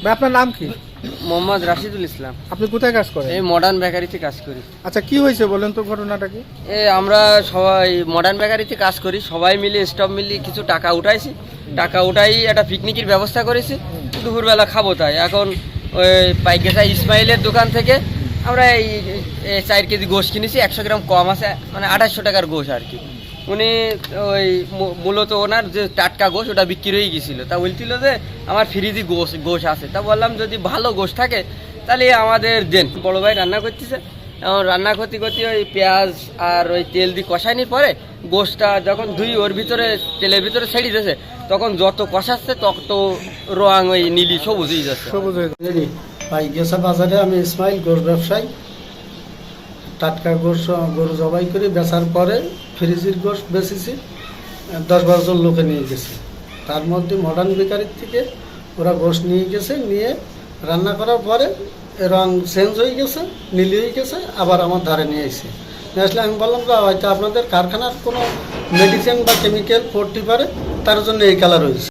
ভাই আপনার নাম কি? মোহাম্মদ রাশিদুল ইসলাম। আপনি কোথায় কাজ করেন? এই মডার্ন বেকারিতে কাজ করি। আচ্ছা কি হয়েছে বলেন তো ঘটনাটা কি? আমরা সবাই মডার্ন বেকারিতে কাজ করি, সবাই মিলে স্টাফ মিলে কিছু টাকা উঠাইছি। টাকা উঠাই একটা পিকনিকের ব্যবস্থা করেছি, দুপুরবেলা খাবো তাই। এখন ওই পাইকেসা ইসমাইলের দোকান থেকে আমরা এই 4 কেজি গোশ কিনেছি, 100 গ্রাম কম আছে, মানে 2800 টাকার গোশ আর কি। উনি ওই মূলত ওনার যে টাটকা গোশ ওটা বিক্রি হয়ে গেছিলো, তা বলছিল যে আমার ফ্রিজে গোশ আছে। তা বললাম যদি ভালো গোশ থাকে তাহলে আমাদের দেন। বড় ভাই রান্না করতেছে, এখন রান্না করতে করতে ওই পেঁয়াজ আর ওই তেল দিয়ে কষাইনির পরে গোশটা যখন ওর ভিতরে তেলের ভিতরে ছেড়ে দিয়েছে, তখন যত কষাচ্ছে তত রং ওই নীলি সবুজ হয়ে যাচ্ছে। সবুজ হয়ে যাচ্ছে। পাইকেসা বাজারে আমি ইসমাইল গোশ ব্যবসায়ী। টাটকা গোশ গরু জবাই করে বেচার পরে ফ্রিজের গোশ বেচেছি, 10-12 জন লোকে নিয়ে গেছে। তার মধ্যে মডার্ন বেকারির থেকে ওরা গোশ নিয়ে গেছে, নিয়ে রান্না করার পরে রং চেঞ্জ হয়ে গেছে, নীল হয়ে গেছে, আবার আমার ধারে নিয়ে এসে নিয়ে আসলে আমি বললাম যে হয়তো আপনাদের কারখানার কোনো মেডিসিন বা কেমিক্যাল পড়তে পারে, তার জন্য এই কালার হয়েছে।